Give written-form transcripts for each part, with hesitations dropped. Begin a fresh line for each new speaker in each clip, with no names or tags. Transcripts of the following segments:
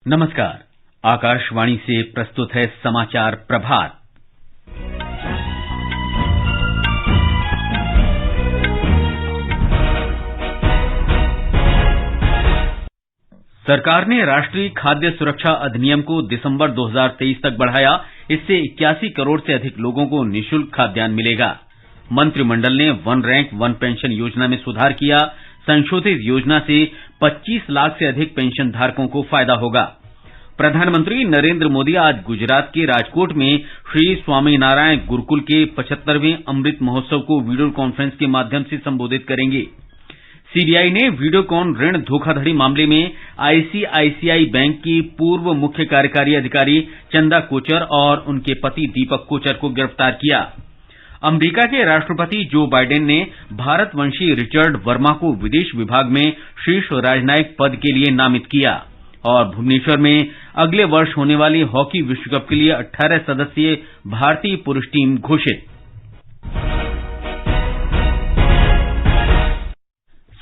नमस्कार। आकाशवाणी से प्रस्तुत है समाचार प्रभात। सरकार ने राष्ट्रीय खाद्य सुरक्षा अधिनियम को दिसंबर 2023 तक बढ़ाया। इससे 81 करोड़ से अधिक लोगों को निःशुल्क खाद्यान्न मिलेगा। मंत्रिमंडल ने वन रैंक वन पेंशन योजना में सुधार किया। संशोधित योजना से 25 लाख से अधिक पेंशन धारकों को फायदा होगा। प्रधानमंत्री नरेंद्र मोदी आज गुजरात के राजकोट में श्री स्वामीनारायण गुरुकुल के 75वें अमृत महोत्सव को वीडियो कॉन्फ्रेंस के माध्यम से संबोधित करेंगे। सीबीआई ने वीडियोकॉन ऋण धोखाधड़ी मामले में आईसीआईसीआई बैंक की पूर्व मुख्य कार्यकारी अधिकारी चंदा कोचर और उनके पति दीपक कोचर को गिरफ्तार किया। अमेरिका के राष्ट्रपति जो बाइडेन ने भारतवंशी रिचर्ड वर्मा को विदेश विभाग में शीर्ष राजनयिक पद के लिए नामित किया। और भुवनेश्वर में अगले वर्ष होने वाली हॉकी विश्व कप के लिए 18 सदस्यीय भारतीय पुरुष टीम घोषित।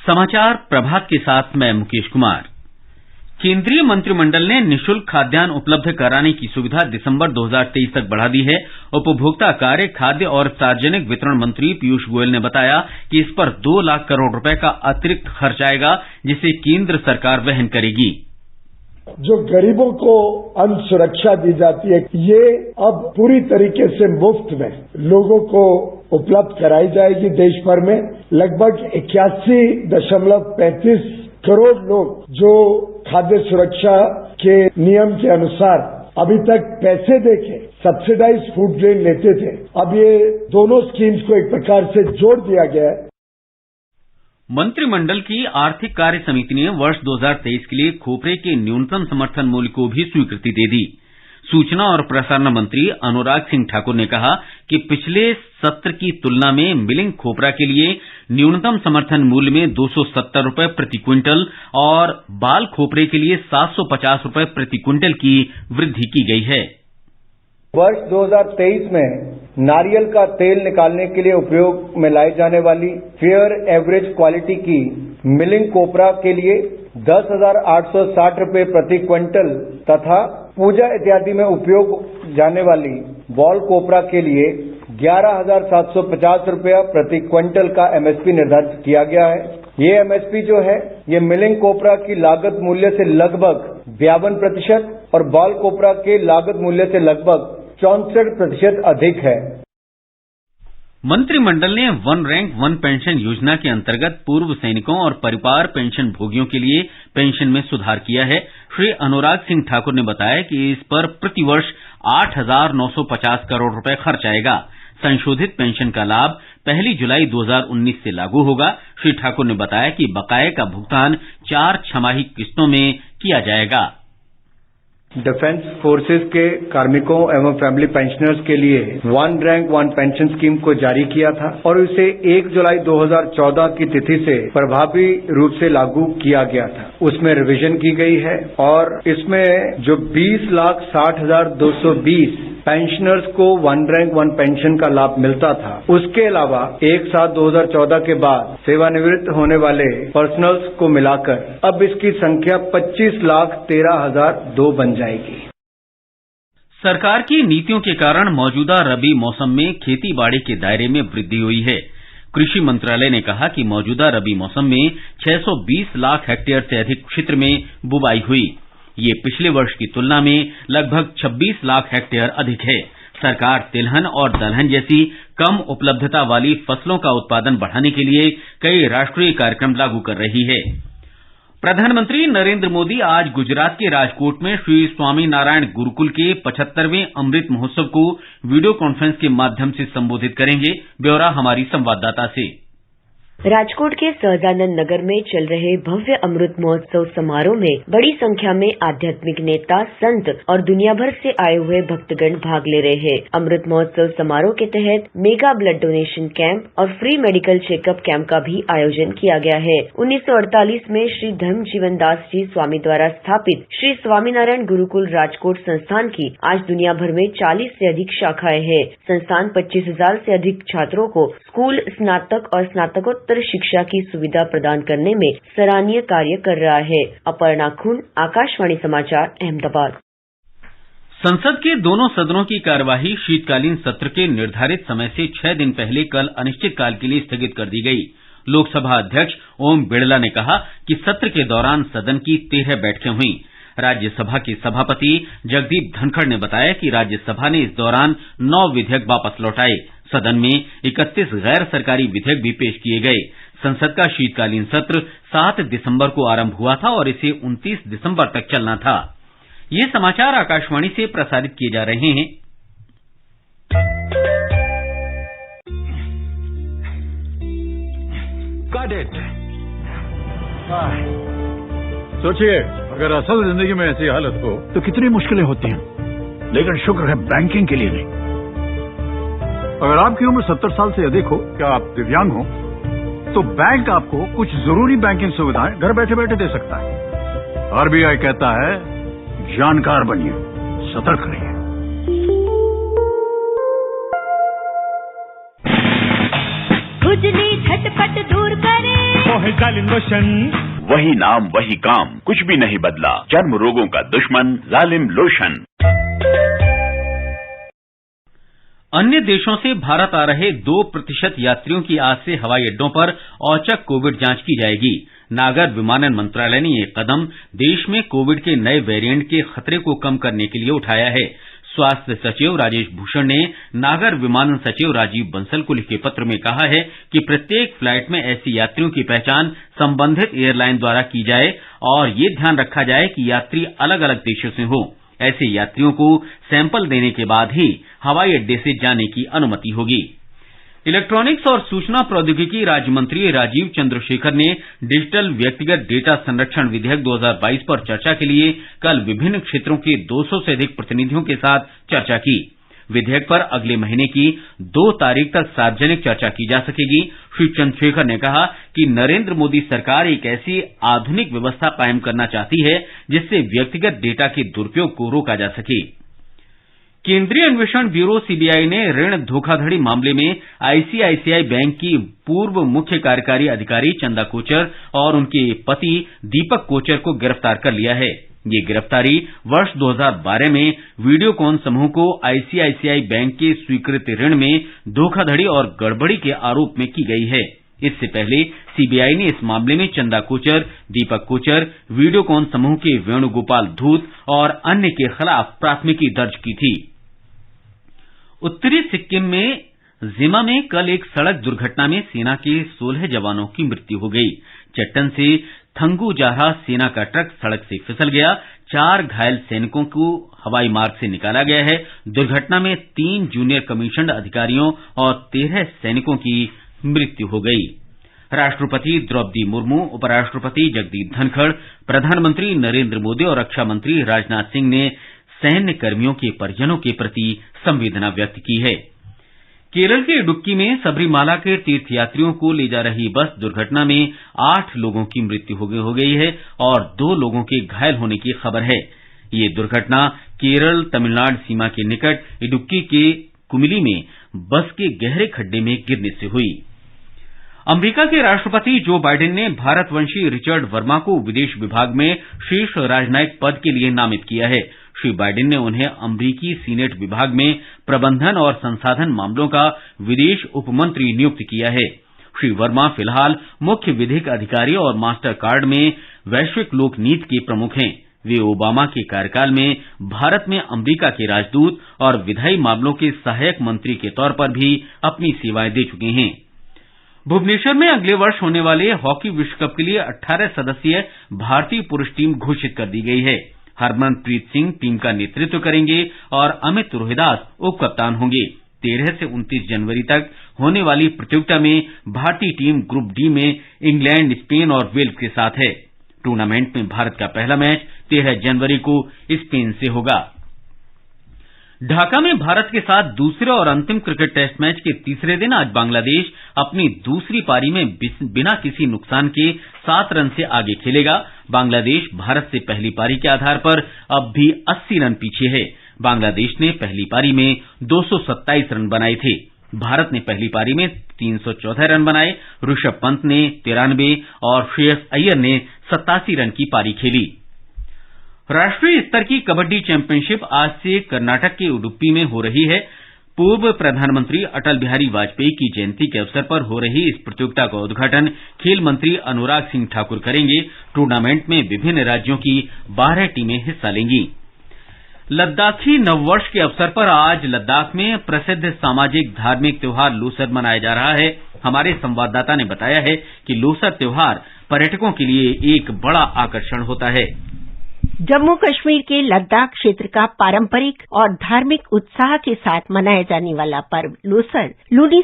समाचार प्रभात के साथ मैं मुकेश कुमार। केंद्रीय मंत्रिमंडल ने निःशुल्क खाद्यान्न उपलब्ध कराने की सुविधा दिसंबर 2023 तक बढ़ा दी है। उपभोक्ता कार्य, खाद्य और सार्वजनिक वितरण मंत्री पीयूष गोयल ने बताया कि इस पर 2 लाख करोड़ रुपए का अतिरिक्त खर्च आएगा, जिसे केंद्र सरकार वहन करेगी।
जो गरीबों को अन्न सुरक्षा दी जाती है, ये अब पूरी तरीके से मुफ्त में लोगों को उपलब्ध कराई जाएगी। देश भर में लगभग 81.35 करोड़ लोग जो खाद्य सुरक्षा के नियम के अनुसार अभी तक पैसे देके सब्सिडाइज फूड ग्रेन लेते थे, अब ये दोनों स्कीम्स को एक प्रकार से जोड़ दिया गया है।
मंत्रिमंडल की आर्थिक कार्य समिति ने वर्ष 2023 के लिए खोपरे के न्यूनतम समर्थन मूल्य को भी स्वीकृति दे दी। सूचना और प्रसारण मंत्री अनुराग सिंह ठाकुर ने कहा कि पिछले सत्र की तुलना में मिलिंग खोपरा के लिए न्यूनतम समर्थन मूल्य में 270 रुपए प्रति क्विंटल और बाल खोपरे के लिए 750 रुपए प्रति क्विंटल की वृद्धि की गई है।
वर्ष 2023 में नारियल का तेल निकालने के लिए उपयोग में लाई जाने वाली फेयर एवरेज क्वालिटी की मिलिंग कोपरा के लिए 10,860 रुपए प्रति क्विंटल तथा पूजा इत्यादि में उपयोग जाने वाली बॉल कोपरा के लिए 11,750 रुपया प्रति क्विंटल का एमएसपी निर्धारित किया गया है। ये एमएसपी जो है, ये मिलिंग कोपरा की लागत मूल्य से लगभग 52% और बॉल कोपरा के लागत मूल्य से लगभग 64% अधिक है।
मंत्रिमंडल ने वन रैंक वन पेंशन योजना के अंतर्गत पूर्व सैनिकों और परिवार पेंशन भोगियों के लिए पेंशन में सुधार किया है। श्री अनुराग सिंह ठाकुर ने बताया कि इस पर प्रतिवर्ष 8,950 करोड़ रुपए खर्च आएगा। संशोधित पेंशन का लाभ 1 जुलाई 2019 से लागू होगा। श्री ठाकुर ने बताया कि बकाये का भुगतान 4 छमाही किस्तों में किया जाएगा।
डिफेंस फोर्सेस के कार्मिकों एवं फैमिली पेंशनर्स के लिए one rank one pension scheme को जारी किया था और इसे 1 जुलाई 2014 की तिथि से प्रभावी रूप से लागू किया गया था। उसमें रिवीजन की गई है और इसमें जो 20,60,220 पेंशनर्स को वन रैंक वन पेंशन का लाभ मिलता था, उसके अलावा 1/7/2014 के बाद सेवानिवृत्त होने वाले पर्सनल्स को मिलाकर अब इसकी संख्या 25,13,002 बन जाएगी।
सरकार की नीतियों के कारण मौजूदा रबी मौसम में खेती बाड़ी के दायरे में वृद्धि हुई है। कृषि मंत्रालय ने कहा कि मौजूदा रबी मौसम में 620 लाख हेक्टेयर से अधिक क्षेत्र में बुवाई हुई। ये पिछले वर्ष की तुलना में लगभग 26 लाख हेक्टेयर अधिक है। सरकार तिलहन और दलहन जैसी कम उपलब्धता वाली फसलों का उत्पादन बढ़ाने के लिए कई राष्ट्रीय कार्यक्रम लागू कर रही है। प्रधानमंत्री नरेंद्र मोदी आज गुजरात के राजकोट में श्री स्वामीनारायण गुरुकुल के 75वें अमृत महोत्सव को वीडियो कॉन्फ्रेंस के माध्यम से संबोधित करेंगे। ब्यौरा हमारी संवाददाता से।
राजकोट के सहजानंद नगर में चल रहे भव्य अमृत महोत्सव समारोह में बड़ी संख्या में आध्यात्मिक नेता, संत और दुनिया भर से आए हुए भक्तगण भाग ले रहे हैं। अमृत महोत्सव समारोह के तहत मेगा ब्लड डोनेशन कैंप और फ्री मेडिकल चेकअप कैंप का भी आयोजन किया गया है। 1948 में श्री धर्म जीवन दास जी स्वामी द्वारा स्थापित श्री स्वामीनारायण गुरुकुल राजकोट संस्थान की आज दुनिया भर में 40 से अधिक शाखाएं हैं। संस्थान 25,000 से अधिक छात्रों को स्कूल, स्नातक और स्नातकोत्तर गुणोत्तर शिक्षा की सुविधा प्रदान करने में सराहनीय कार्य कर रहा है। अपर्णा खुन, आकाशवाणी समाचार, अहमदाबाद।
संसद के दोनों सदनों की कार्यवाही शीतकालीन सत्र के निर्धारित समय से 6 दिन पहले कल अनिश्चितकाल के लिए स्थगित कर दी गई। लोकसभा अध्यक्ष ओम बिड़ला ने कहा कि सत्र के दौरान सदन की 13 बैठकें हुई। राज्यसभा के सभापति जगदीप धनखड़ ने बताया कि राज्यसभा ने इस दौरान 9 विधेयक वापस लौटाए। सदन में 31 गैर सरकारी विधेयक भी पेश किए गए। संसद का शीतकालीन सत्र 7 दिसंबर को आरंभ हुआ था और इसे 29 दिसंबर तक चलना था। ये समाचार आकाशवाणी से प्रसारित किए जा रहे हैं।
Got it. सोचिए, अगर असल जिंदगी में ऐसी हालत हो तो कितनी मुश्किलें होती हैं, लेकिन शुक्र है बैंकिंग के लिए नहीं। अगर आपकी उम्र 70 साल से अधिक हो, क्या आप दिव्यांग हो, तो बैंक आपको कुछ जरूरी बैंकिंग सुविधाएं घर बैठे बैठे दे सकता है। आरबीआई कहता है, जानकार बनिए, सतर्क रहिए।
खुजली झटपट दूर करे,
जालिम लोशन,
वही नाम वही काम, कुछ भी नहीं बदला। चर्म रोगों का दुश्मन जालिम लोशन।
अन्य देशों से भारत आ रहे 2% यात्रियों की आज से हवाई अड्डों पर औचक कोविड जांच की जाएगी। नागर विमानन मंत्रालय ने यह कदम देश में कोविड के नए वेरिएंट के खतरे को कम करने के लिए उठाया है। स्वास्थ्य सचिव राजेश भूषण ने नागर विमानन सचिव राजीव बंसल को लिखे पत्र में कहा है कि प्रत्येक फ्लाइट में ऐसे यात्रियों की पहचान संबंधित एयरलाइन द्वारा की जाए और ये ध्यान रखा जाए कि यात्री अलग अलग देशों से हों। ऐसे यात्रियों को सैंपल देने के बाद ही हवाई अड्डे से जाने की अनुमति होगी। इलेक्ट्रॉनिक्स और सूचना प्रौद्योगिकी राज्य मंत्री राजीव चंद्रशेखर ने डिजिटल व्यक्तिगत डेटा संरक्षण विधेयक 2022 पर चर्चा के लिए कल विभिन्न क्षेत्रों के 200 से अधिक प्रतिनिधियों के साथ चर्चा की। विधेयक पर अगले महीने की 2 तारीख तक सार्वजनिक चर्चा की जा सकेगी। श्री चंद्रशेखर ने कहा कि नरेंद्र मोदी सरकार एक ऐसी आधुनिक व्यवस्था कायम करना चाहती है जिससे व्यक्तिगत डेटा के दुरुपयोग को रोका जा सके। केंद्रीय अन्वेषण ब्यूरो सीबीआई ने ऋण धोखाधड़ी मामले में आईसीआईसीआई बैंक की पूर्व मुख्य कार्यकारी अधिकारी चंदा कोचर और उनके पति दीपक कोचर को गिरफ्तार कर लिया है। ये गिरफ्तारी वर्ष 2012 में वीडियोकॉन समूह को आईसीआईसीआई बैंक के स्वीकृत ऋण में धोखाधड़ी और गड़बड़ी के आरोप में की गई है। इससे पहले सीबीआई ने इस मामले में चंदा कोचर, दीपक कोचर, वीडियोकॉन समूह के वेणुगोपाल धूत और अन्य के खिलाफ प्राथमिकी दर्ज की थी। उत्तरी सिक्किम में जिमा में कल एक सड़क दुर्घटना में सेना के 16 जवानों की मृत्यु हो गई। चट्टन से थंगू जा रहा सेना का ट्रक सड़क से फिसल गया। 4 घायल सैनिकों को हवाई मार्ग से निकाला गया है। दुर्घटना में 3 जूनियर कमीशन्ड अधिकारियों और 13 सैनिकों की मृत्यु हो गई। राष्ट्रपति द्रौपदी मुर्मू, उपराष्ट्रपति जगदीप धनखड़, प्रधानमंत्री नरेंद्र मोदी और रक्षा मंत्री राजनाथ सिंह ने सैन्य कर्मियों के परिजनों के प्रति संवेदना व्यक्त की है। केरल के इडुक्की में सबरीमाला के तीर्थयात्रियों को ले जा रही बस दुर्घटना में 8 लोगों की मृत्यु हो गई है और 2 लोगों के घायल होने की खबर है। ये दुर्घटना केरल तमिलनाडु सीमा के निकट इडुक्की के कुमिली में बस के गहरे खड्डे में गिरने से हुई। अमेरिका के राष्ट्रपति जो बाइडेन ने भारतवंशी रिचर्ड वर्मा को विदेश विभाग में शीर्ष राजनयिक पद के लिए नामित किया है। श्री बाइडेन ने उन्हें अमरीकी सीनेट विभाग में प्रबंधन और संसाधन मामलों का विदेश उपमंत्री नियुक्त किया है। श्री वर्मा फिलहाल मुख्य विधिक अधिकारी और मास्टर कार्ड में वैश्विक लोक नीति के प्रमुख हैं। वे ओबामा के कार्यकाल में भारत में अमेरिका के राजदूत और विधायी मामलों के सहायक मंत्री के तौर पर भी अपनी सेवाएं दे चुके हैं। भुवनेश्वर में अगले वर्ष होने वाले हॉकी विश्व कप के लिए 18 सदस्यीय भारतीय पुरुष टीम घोषित कर दी गई है। हरमनप्रीत सिंह टीम का नेतृत्व करेंगे और अमित रोहिदास उप कप्तान होंगे। 13 से 29 जनवरी तक होने वाली प्रतियोगिता में भारतीय टीम ग्रुप डी में इंग्लैंड, स्पेन और वेल्स के साथ है। टूर्नामेंट में भारत का पहला मैच 13 जनवरी को स्पेन से होगा। ढाका में भारत के साथ दूसरे और अंतिम क्रिकेट टेस्ट मैच के तीसरे दिन आज बांग्लादेश अपनी दूसरी पारी में बिना किसी नुकसान के 7 रन से आगे खेलेगा। बांग्लादेश भारत से पहली पारी के आधार पर अब भी 80 रन पीछे है। बांग्लादेश ने पहली पारी में 227 रन बनाए थे। भारत ने पहली पारी में 314 रन बनाए। ऋषभ पंत ने 93 और श्रेयस अय्यर ने 87 रन की पारी खेली। राष्ट्रीय स्तर की कबड्डी चैंपियनशिप आज से कर्नाटक के उडुपी में हो रही है। पूर्व प्रधानमंत्री अटल बिहारी वाजपेयी की जयंती के अवसर पर हो रही इस प्रतियोगिता का उद्घाटन खेल मंत्री अनुराग सिंह ठाकुर करेंगे। टूर्नामेंट में विभिन्न राज्यों की 12 टीमें हिस्सा लेंगी। लद्दाखी नववर्ष के अवसर पर आज लद्दाख में प्रसिद्ध सामाजिक धार्मिक त्योहार लोसर मनाया जा रहा है। हमारे संवाददाता ने बताया है कि लोसर त्योहार पर्यटकों के लिए एक बड़ा आकर्षण होता है।
जम्मू कश्मीर के लद्दाख क्षेत्र का पारंपरिक और धार्मिक उत्साह के साथ मनाया जाने वाला पर्व लोसर लूनी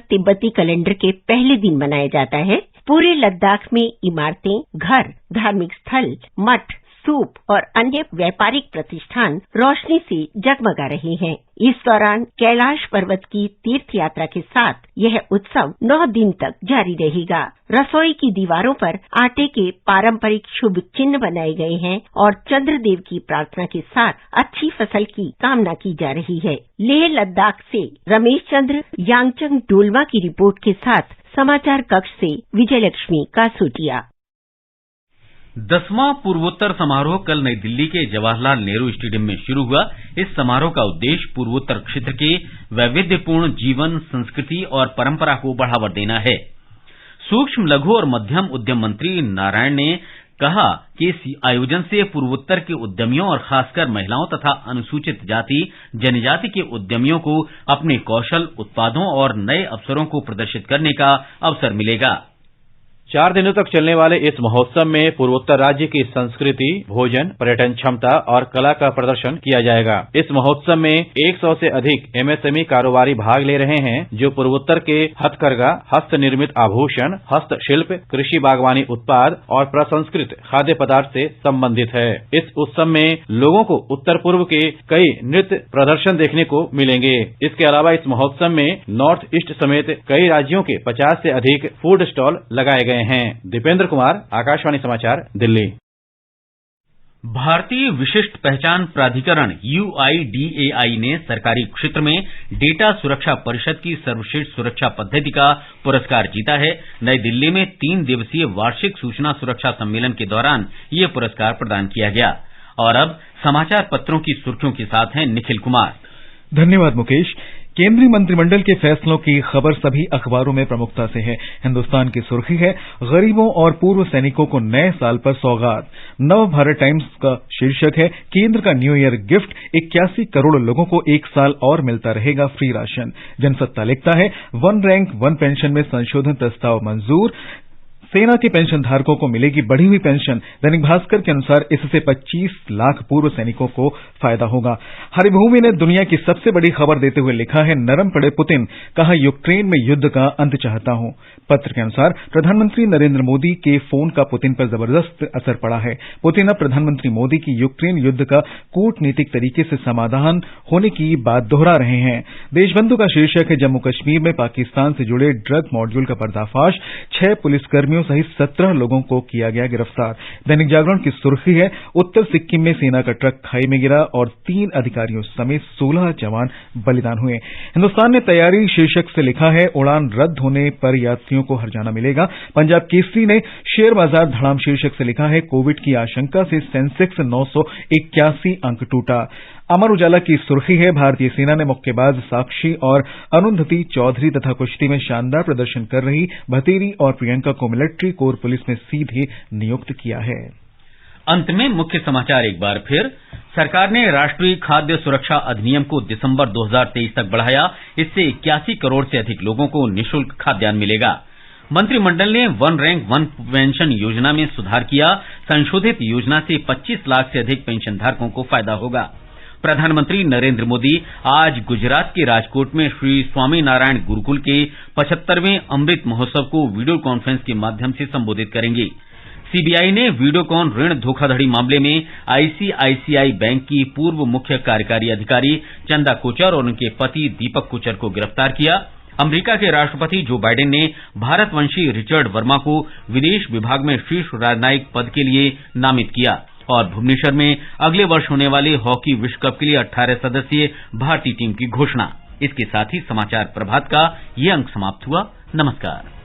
तिब्बती कैलेंडर के पहले दिन मनाया जाता है। पूरे लद्दाख में इमारतें, घर, धार्मिक स्थल, मठ, स्तूप और अन्य व्यापारिक प्रतिष्ठान रोशनी से जगमगा रहे हैं। इस दौरान कैलाश पर्वत की तीर्थ यात्रा के साथ यह उत्सव 9 दिन तक जारी रहेगा। रसोई की दीवारों पर आटे के पारंपरिक शुभ चिन्ह बनाए गए हैं और चंद्रदेव की प्रार्थना के साथ अच्छी फसल की कामना की जा रही है। लेह लद्दाख से रमेश चंद्र यांगचंग डोलमा की रिपोर्ट के साथ समाचार कक्ष से विजयलक्ष्मी कासूटिया।
10वां पूर्वोत्तर समारोह कल नई दिल्ली के जवाहरलाल नेहरू स्टेडियम में शुरू हुआ। इस समारोह का उद्देश्य पूर्वोत्तर क्षेत्र के वैविध्यपूर्ण जीवन, संस्कृति और परंपरा को बढ़ावा देना है। सूक्ष्म, लघु और मध्यम उद्यम मंत्री नारायण ने कहा कि इस आयोजन से पूर्वोत्तर के उद्यमियों और खासकर महिलाओं तथा अनुसूचित जाति जनजाति के उद्यमियों को अपने कौशल, उत्पादों और नए अवसरों को प्रदर्शित करने का अवसर मिलेगा।
4 दिनों तक चलने वाले इस महोत्सव में पूर्वोत्तर राज्य की संस्कृति, भोजन, पर्यटन क्षमता और कला का प्रदर्शन किया जाएगा। इस महोत्सव में 100 से अधिक एमएसएमई कारोबारी भाग ले रहे हैं, जो पूर्वोत्तर के हथकरघा, हस्त निर्मित आभूषण, हस्तशिल्प, कृषि बागवानी उत्पाद और प्रसंस्कृत खाद्य पदार्थ से संबंधित है। इस उत्सव में लोगों को उत्तर पूर्व के कई नृत्य प्रदर्शन देखने को मिलेंगे। इसके अलावा इस महोत्सव में नॉर्थ ईस्ट समेत कई राज्यों के 50 से अधिक फूड स्टॉल लगाए गए हैं। दीपेंद्र कुमार, आकाशवाणी समाचार, दिल्ली।
भारतीय विशिष्ट पहचान प्राधिकरण UIDAI ने सरकारी क्षेत्र में डेटा सुरक्षा परिषद की सर्वश्रेष्ठ सुरक्षा पद्धति का पुरस्कार जीता है। नई दिल्ली में 3 दिवसीय वार्षिक सूचना सुरक्षा सम्मेलन के दौरान ये पुरस्कार प्रदान किया गया। और अब समाचार पत्रों की सुर्खियों के साथ हैं निखिल कुमार।
धन्यवाद मुकेश। केंद्रीय मंत्रिमंडल के फैसलों की खबर सभी अखबारों में प्रमुखता से है। हिंदुस्तान की सुर्खी है, गरीबों और पूर्व सैनिकों को नए साल पर सौगात। नव भारत टाइम्स का शीर्षक है, केंद्र का न्यू ईयर गिफ्ट, 81 करोड़ लोगों को 1 साल और मिलता रहेगा फ्री राशन। जनसत्ता लिखता है, 1 रैंक 1 पेंशन में संशोधन प्रस्ताव मंजूर, सेना के पेंशन धारकों को मिलेगी बढ़ी हुई पेंशन। दैनिक भास्कर के अनुसार इससे 25 लाख पूर्व सैनिकों को फायदा होगा। हरिभूमि ने दुनिया की सबसे बड़ी खबर देते हुए लिखा है, नरम पड़े पुतिन, कहा यूक्रेन में युद्ध का अंत चाहता हूं। पत्र के अनुसार प्रधानमंत्री नरेंद्र मोदी के फोन का पुतिन पर जबरदस्त असर पड़ा है। पुतिन अब प्रधानमंत्री मोदी की यूक्रेन युद्ध का कूटनीतिक तरीके से समाधान होने की बात दोहरा रहे हैं। देशबंधु का शीर्षक है, जम्मू कश्मीर में पाकिस्तान से जुड़े ड्रग मॉड्यूल का पर्दाफाश, 6 पुलिसकर्मियों सहित 17 लोगों को किया गया गिरफ्तार। दैनिक जागरण की सुर्खी है, उत्तर सिक्किम में सेना का ट्रक खाई में गिरा और 3 अधिकारियों समेत 16 जवान बलिदान हुए। हिंदुस्तान ने तैयारी शीर्षक से लिखा है, उड़ान रद्द होने पर यात्रियों को हर्जाना मिलेगा। पंजाब केसरी ने शेयर बाजार धड़ाम शीर्षक से लिखा है, कोविड की आशंका से सेंसेक्स 981 अंक टूटा। अमर उजाला की सुर्खी है, भारतीय सेना ने मुक्केबाज साक्षी और अरुंधति चौधरी तथा कुश्ती में शानदार प्रदर्शन कर रही भतेरी और प्रियंका को मिलिट्री कोर पुलिस में सीधे नियुक्त किया है।
अंत में मुख्य समाचार एक बार फिर। सरकार ने राष्ट्रीय खाद्य सुरक्षा अधिनियम को दिसंबर 2023 तक बढ़ाया। इससे 81 करोड़ से अधिक लोगों को निःशुल्क खाद्यान्न मिलेगा। मंत्रिमंडल ने 1 रैंक 1 पेंशन योजना में सुधार किया। संशोधित योजना से 25 लाख से अधिक पेंशन धारकों को फायदा होगा। प्रधानमंत्री नरेंद्र मोदी आज गुजरात के राजकोट में श्री स्वामीनारायण गुरुकुल के 75वें अमृत महोत्सव को वीडियो कॉन्फ्रेंस के माध्यम से संबोधित करेंगे। सीबीआई ने वीडियोकॉन ऋण धोखाधड़ी मामले में आईसीआईसीआई बैंक की पूर्व मुख्य कार्यकारी अधिकारी चंदा कोचर और उनके पति दीपक कोचर को गिरफ्तार किया। अमेरिका के राष्ट्रपति जो बाइडेन ने भारतवंशी रिचर्ड वर्मा को विदेश विभाग में शीर्ष राजनयिक पद के लिए नामित किया। और भुवनेश्वर में अगले वर्ष होने वाले हॉकी विश्व कप के लिए 18 सदस्यीय भारतीय टीम की घोषणा। इसके साथ ही समाचार प्रभात का ये अंक समाप्त हुआ। नमस्कार।